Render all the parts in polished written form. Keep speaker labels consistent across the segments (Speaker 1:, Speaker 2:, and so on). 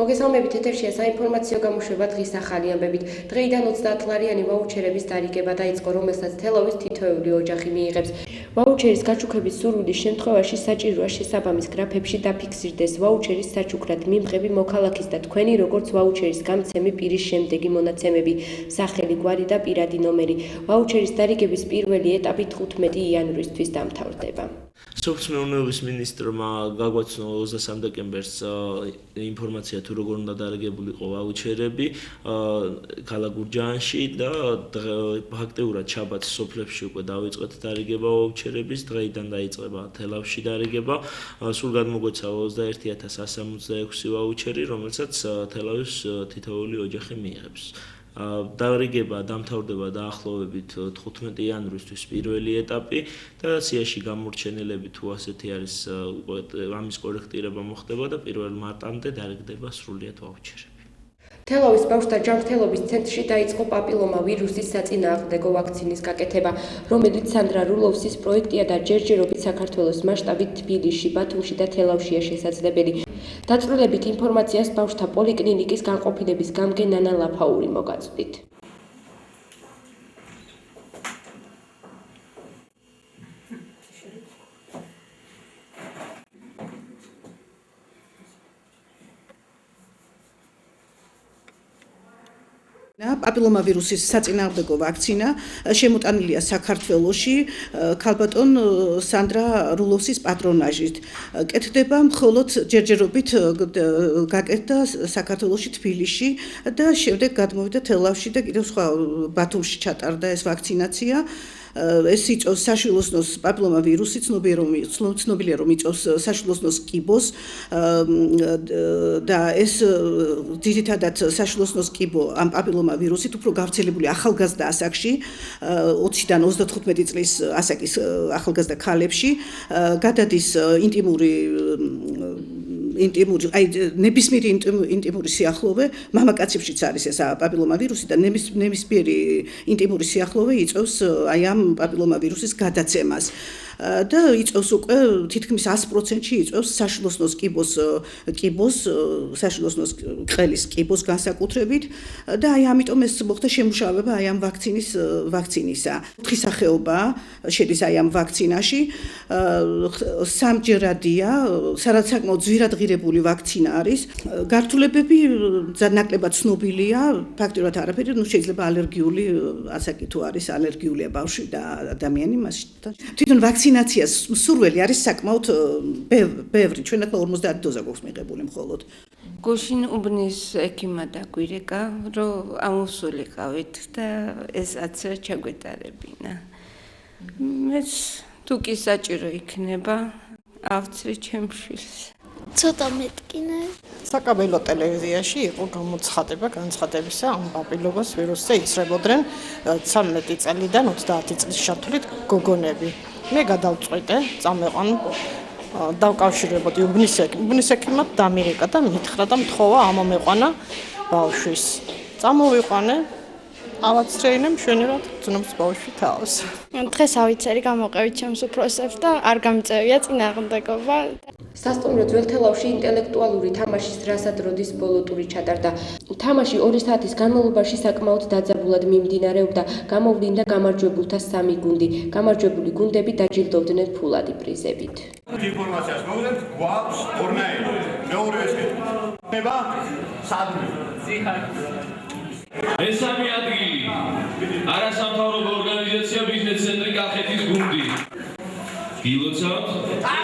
Speaker 1: მოგესალმებით, ეთერშია საინფორმაციო გამოშვება დღის ახალი ამბებით. დღეიდან 30 ლარიანი ვაუჩერების დარიგება დაიწყო, რომელსაც თელავის თითოეული ოჯახი მიიღებს. ვაუჩერის გაჩუქების სურვილის შემთხვევაში საჭიროა შესაბამის გრაფებში დაფიქსირდეს ვაუჩერის საჩუქრად მიმღები მოქალაქის და თქვენი როგორც ვაუჩერის გამცემი პირის შემდეგი მონაცემები, სახელი, გვარი და პირადი ნომერი. ვაუჩერის დარიგების პირველი ეტაპი 15 იანვრისთვის დამთავრდება.
Speaker 2: Სოფლის მეურნეობის მინისტრმა გაგვაცნო 23 დეკემბერს ინფორმაცია თუ როგორ უნდა დარიგებულიყო ვაუჩერები ქალაქ გურჯაანში და ფაქტიურად შაბათს სოფლებში უკვე დავიწყეთ დარიგება ვაუჩერების, დღეიდან დაიწყება თელავში დარიგება. სულ გადმოგვეცა 21166 ვაუჩერი, რომელსაც თელავის თითოეული ოჯახი მიიღებს. დარიგება დამთავრდება დაახლოებით 15 იანვრისთვის პირველი ეტაპი და სიაში გამორჩენილები თუ ასეთი არის ამის კორექტირება მოხდება და 1 მარტამდე დარიგდება სრულიად ვაუჩერები.
Speaker 1: თელავის ბავშვთა ჯანმრთელობის ცენტრში დაიწყო პაპილომა ვირუსის საწინააღმდეგო ვაქცინის გაკეთება, რომელიც სანდრა რულოვსის პროექტია და ჯერჯერობით საქართველოს მასშტაბით თბილისში, ბათუმში და თელავშია შესაძლებელი. დაწვრილებით ინფორმაციას ბავშვთა პოლიკლინიკის განყოფილების გამგე ნანა ლაფაური მოგაწვდით.
Speaker 3: პაპილომავირუსის საწინააღმდეგო ვაქცინა შემოტანილია საქართველოში ქალბატონ სანდრა რულოვსის პატრონაჟით. კეთდება მხოლოდ ჯერჯერობით გაკეთდა საქართველოში თბილისში და შემდეგ გადმოვიდა თელავში და კიდევ სხვა ბათუმში ჩატარდა ეს ვაქცინაცია. ეს იწვევს საშვილოსნოს პაპილომავირუსი, ცნობილია რომ იწვევს საშვილოსნოს კიბოს და ეს ძირითადად საშვილოსნოს კიბო ამ პაპილომავირუსით უფრო გავრცელებული ახალგაზრდა ასაკში 20-დან 35 წლის ასაკის ახალგაზრდა ქალებში გადადის ნებისმიერი ინტიმური სიახლოვე, მამაკაცებშიც არის ეს პაპილომავირუსი და ნებისმიერი ინტიმური სიახლოვე იწვევს აი ამ პაპილომავირუსის გადაცემას. და იწვევს უკვე თითქმის 100%-ში იწვევს საშვილოსნოს კიბოს, საშვილოსნოს ყელის კიბოს განსაკუთრებით და აი ამიტომ ეს მოხდა შემუშავება აი ამ ვაქცინისა. 4 სახეობა შედის აი ამ ვაქცინაში, სამჯერადია, საკმაოდ ძვირადღირებული ვაქცინა არის. გართულებები ნაკლებად ცნობილია, ფაქტიურად არაფერი, შეიძლება ალერგიული ასაკი თუ არის ალერგიულია ბავშვი და ადამიანი მასთან. თვითონ ვაქცინაციას სურველი არის საკმაოდ ბევრი, ჩვენ ახლა 50 დოზა გვაქვს მიღებული მხოლოდ.
Speaker 4: გუშინ უბნის ექიმმა დაგვირეკა, რომ ამოსულიყავით და ესაც ჩაგვეტარებინა. მეც თუ კი საჭირო იქნება, ავცრი ჩემ შვილს.
Speaker 5: ცოტა მეტკინა.
Speaker 6: საკაბელო ტელევიზიაში იყო განცხადებისა ამ პაპილომას ვირუსზე იცრებოდნენ 13 წელიდან 30 წლის ჩათვლით გოგონები. მე გადავწყვიტე, წამეყვან დავკავშირებოდი უბნის ექიმად დამირეკა და მითხრა და მთხოვა ამომეყვანა ბავშვის. წამოვიყვანე, ავაცრეინე მშვენივრად ძნობს ბავშვი თავს.
Speaker 5: დღეს ავიცერი გამოყევით ჩემს უფროსებს და არ გამწევია წინააღმდეგობა.
Speaker 1: სასტუმრო ძველ თელავში ინტელექტუალური თამაშის რასადროდის ბოლო ტური ჩატარდა. თამაში 2 საათის განმავლობაში საკმაოდ დაძაბულად მიმდინარეობდა. გამოვლინდა გამარჯვებულთა 3 გუნდი. გამარჯვებული გუნდები დაჯილდოვდნენ ფულადი პრიზებით.
Speaker 7: ინფორმაციას მოგდეთ, გვაქვს ორნაირი. მეორე ეს ნება სადმე.
Speaker 8: მესამე ადგილი არასამთავრობო ორგანიზაცია ბიზნეს ცენტრი კახეთის გუნდი. გილოცავთ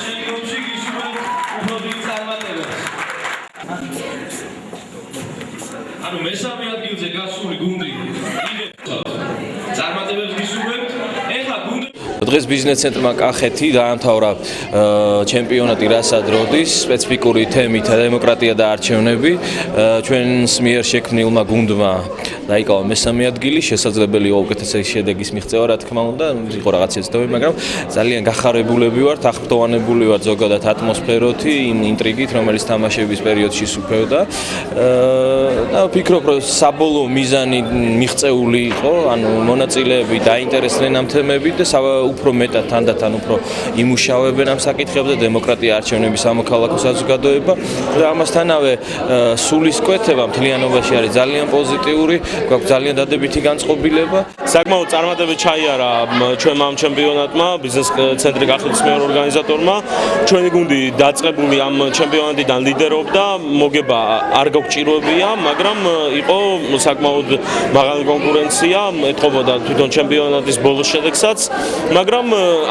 Speaker 8: შემდგომში გისურვებთ უფრო დიდ წარმატებას. ანუ მესამე ადგილზე გასული გუნდი წარმატებებს გისურვებთ. ეხლა გუნდი
Speaker 9: დღეს ბიზნეს ცენტრმა კახეთი დაამთავრა ჩემპიონატი რასადროდის სპეციფიკური თემით დემოკრატია და არჩევნები. ჩვენს მიერ შექმნილმა გუნდმა დაიკავა მესამე ადგილი, შესაძლებელი უკეთესი შედეგის მიღწევა, რა თქმა უნდა, იყო რაღაც ეცდები, მაგრამ ძალიან გახარებულები ვართ, აღფრთოვანებული ვართ ზოგადად ატმოსფეროთი, იმ ინტრიგით, რომელიც თამაშების პერიოდში სუფევდა. და ვფიქრობ, რომ საბოლოო მიზანი მიღწეული იყო, ანუ მონაწილეები დაინტერესდნენ ამ თემებით და უფრო მეტად თანდათან უფრო იმუშავებენ ამ საკითხებზე, დემოკრატია, არჩევნების სამოქალაქო საზოგადოება და ამასთანავე სულისკვეთება მთლიანობაში არის ძალიან პოზიტიური, გვაქვს ძალიან დადებითი განწყობილება.
Speaker 2: საკმაოდ წარმატებით ჩაიარა ჩვენმა ამ ჩემპიონატმა, ბიზნეს ცენტრი კახეთის მეორე ორგანიზატორმა. ჩვენი გუნდი დაწყებული ამ ჩემპიონატიდან ლიდერობდა, მოგება არ გაგჭიროებია, მაგრამ იყო საკმაოდ მაღალი კონკურენცია, ეთყობოდა თვითონ ჩემპიონატის ბოლოს შედეგსაც, მაგრამ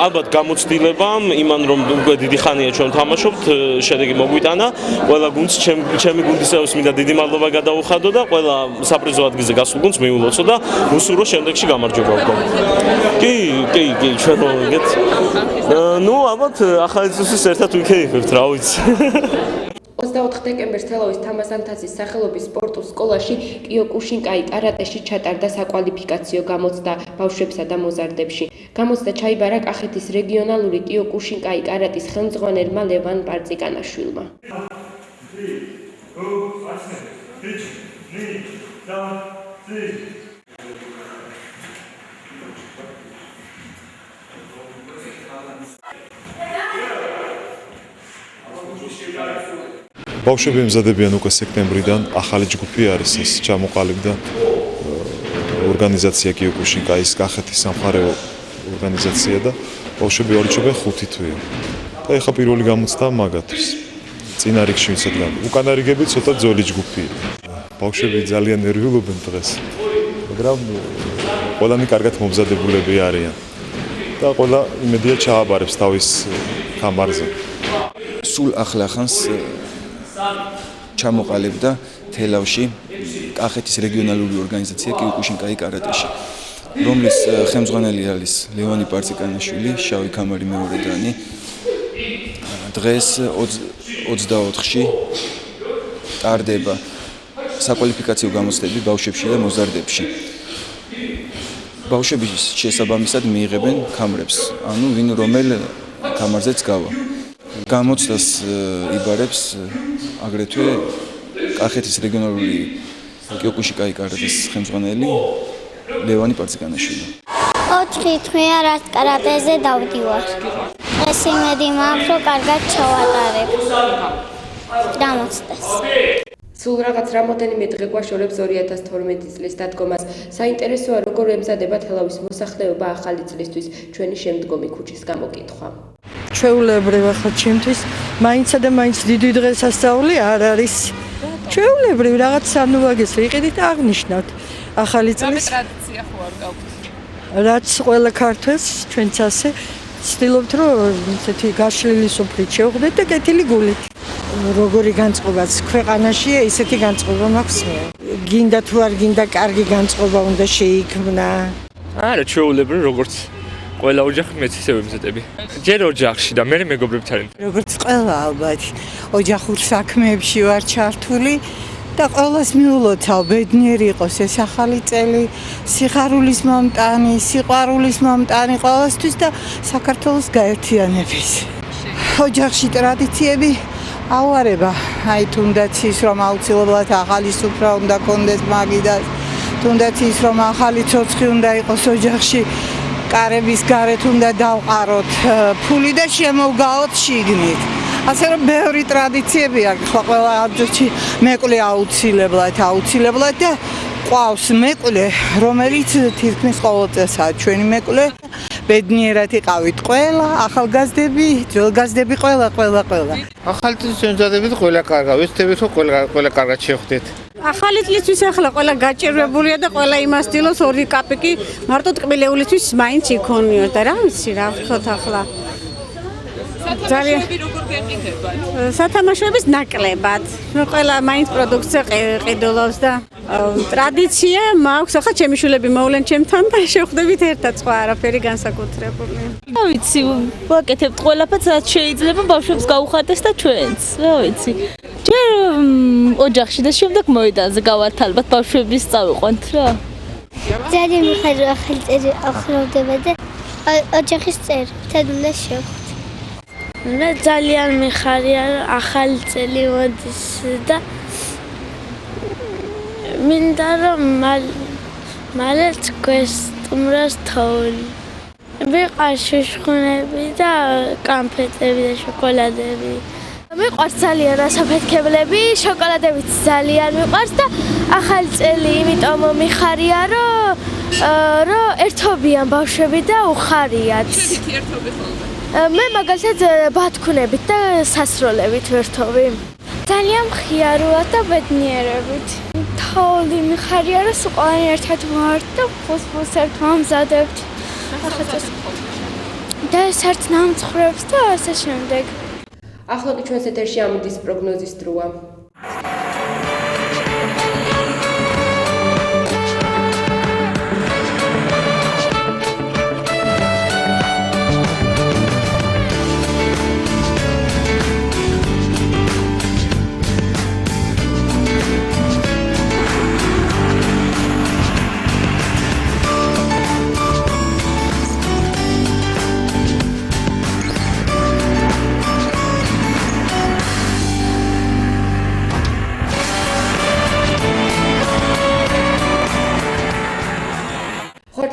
Speaker 2: ალბათ გამოცდილება იმან რომ უკვე დიდი ხანია ჩვენ თამაშობთ, შედეგი მოგვიტანა. ყველა გუნდს ჩემი გუნდის წევრებს მინდა დიდი მადლობა გადაუხადო და ყველა საპრიზო ადგილზე გასულ გუნდს მიულოცო და უსურვო შემდეგში გამარჯვება უკვე. კი, ჩვენ მოგეთ. ნუ ალბათ ახალი წელს ერთად ვიქეიფებთ, რა ვიცი.
Speaker 1: 24 დეკემბერს თელავის თამაზანთასის სახელობის სპორტულ სკოლაში კიოკუშინკაი კარატეში ჩატარდა საკვალიფიკაციო გამოცდა ბავშვებსა და მოზარდებში. გამოცდა ჩაიბარა კახეთის რეგიონალური კიოკუშინკაი კარატის ხელმძღვანელმა ლევან პარწიკანაშვილმა.
Speaker 10: ბავშვები ემზადებიან უკვე სექტემბრიდან, ახალი ჯგუფი არის ეს ჩამოყალიბდა ორგანიზაცია კიოკუშინკაის კახეთის სამხარეო ორგანიზაცია და ბავშვები ვარჩევენ 5 თვეა. და ეხა პირველი გამოცდა მაგათთვის. წინა რიგში ვიცით, უკანა რიგები ცოტა ძველი ჯგუფია. ბავშვები ძალიან ნერვიულობენ დღეს, მაგრამ ყველანი კარგად მომზადებულები არიან და ყველა იმედია ჩააბარებს თავის ხამარზე.
Speaker 11: სულ ახლახანს ჩამოყალიბდა თელავში კახეთის რეგიონალური ორგანიზაცია კიოკუშინკაი კარატეში, რომლის ხელმძღვანელი არის ლევანი პარწიკანაშვილი, შავი ქამარი მეორე დანი. დღეს 24-ში ტარდება საკვალიფიკაციო გამოცდები ბავშვებში და მოზარდებში. ბავშვების შესაბამისად მიიღებენ ქამრებს, ანუ ვინ რომელ ქამარზეც გავა. გამოცდას იბარებს აგრეთვე კახეთის რეგიონალური კიოკუშინკაი კარატეს ხელმძღვანელი ლევანი პარწიკანაშვილი.
Speaker 12: 4 თვეა რაც კარატეზე დავდივარ. ეს იმედი მაქვს, რომ კარგად ჩავატარებ გამოცდას.
Speaker 1: სულ რაღაც რამოდენიმე დღე გვაშორებს 2012 წლის დადგომას. საინტერესოა, როგორ ემზადება თელავის მოსახლეობა ახალი წლისთვის, ჩვენი შემდგომი ქუჩის გამოკითხვა.
Speaker 13: ჩვეულებრივ ახლა ჩემთვის მაინცსა და მაინც დიდი დღესასწაული არ არის. ჩვეულებრივ რაღაც სანუვაგეს ვიყიდით აღნიშნავთ. ახალი წლის
Speaker 14: ტრადიცია ხო არ გაქვთ?
Speaker 13: რაც ყველა ქართველს ჩვენც ასე ვცდილობთ, რომ ესეთი გაშლილი სუფრით შევხვდეთ და კეთილი გულით. როგორი განწყობაც ქვეყანაშია, ისეთი განწყობა მაქვს მე. გინდა თუ არ გინდა, კარგი განწყობა უნდა შეიქმნა.
Speaker 15: არა, ჩვეულებრივ როგორც ყველა ოჯახი მეც ისე ვემზადები. ჯერ ოჯახში და მე მეგობრებთან.
Speaker 16: როგორც ყველა ალბათ ოჯახურ საქმეებში ვარ ჩართული და ყველას მიულოცავ ბედნიერი იყოს ეს ახალი წელი, სიხარულის მომტანი, სიყვარულის მომტანი ყველასთვის და საქართველოს გაერთიანების. ოჯახში ტრადიციები ავარება, აი თუნდაც ის რომ აუცილებლად ახალი სუფრა უნდა კონდეს მაგიდას, თუნდაც ის რომ ახალი ცოცხი უნდა იყოს ოჯახში, კარების გარეთ უნდა დავყაროთ ფული და შემოვგავოთ შიგნით. ასე რომ ბევრი ტრადიციები აქვს, ხო ყველა ადგილში მეკლე აუცილებლად და ყავს მეკლე, რომელიც თითქმის ყოველწლიაა ჩვენი მეკლე. ბედნიერად იყავით ყველა, ახალგაზრდები, ძველგაზრდები ყველა.
Speaker 17: ახალი წლის ემზადებით ყველა კარგა, ვეცდებით რომ ყველა კარგად შევხვდეთ.
Speaker 18: ახალი წლისთვის ახლა ყველა გაჭირვებულია და ყველა იმას ცდილობს 2 კაპიკი მარტო ტკბილეულისთვის მაინც იქონიოს და რა ვიცი რა ვთქვათ ახლა.
Speaker 14: სათამაშოები როგორ გეყიდებათ?
Speaker 18: სათამაშოების ნაკლებად. ყველა მაინც პროდუქცია ყიდულობს და ტრადიცია მაქვს. ახლა ჩემი შვილები მოვლენ ჩემთან და შევხვდებით ერთად, სხვა არაფერი განსაკუთრებული.
Speaker 19: რა ვიცი, ვაკეთებთ ყველაფერს რაც შეიძლება ბავშვებს გაუხატეს და ჩვენც. რა ვიცი. ჯერ ოჯახში და შემდეგ მოედანზე გავართ ალბათ ბავშვების წავიყვანთ რა.
Speaker 12: ძალიან მიხარია ახალი წელი ახლოვდება და ოჯახის წევრებთან უნდა შევხვდეთ.
Speaker 20: მე ძალიან მიხარია ახალი წელი მოდის და მინდა რომ მალე გვესტუმროს თოვლი. მიყვარს შუშხუნები და კამფეტები და შოკოლადები. მიყვარს ძალიან ასაფეთქებლები, შოკოლადებიც ძალიან მიყვარს და ახალი წელი იმიტომ მიხარია რომ ერთობიან ბავშვები და უხარიათ.
Speaker 14: ერთობი ხოლმე.
Speaker 20: მე მაგალითად ბათქუნებით და სასროლებით ვერთობი. ძალიან მხიაროა და ბედნიერებით. თოვლი მიხარია რომ ყველანი ერთად ვართ და ფუსფუს ერთ მომზადებთ. და ერთ ნამცხრებს და ასე შემდეგ.
Speaker 1: ახლა კი ჩვენს ეთერში ამინდის პროგნოზის დროა.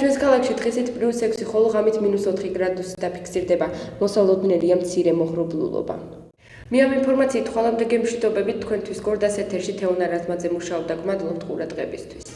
Speaker 1: ჩვენს ქალაქში დღისით +6, ხოლო ღამით -4 გრადუსი დაფიქსირდება. მოსალოდნელია მცირე მოღრუბლულობა. მე ამ ინფორმაციით ხვალამდე გემშვიდობებით თქვენთვის გორდას ეთერში თეონა რაზმაძე მუშაობდა. გმადლობთ ყურადღებისთვის.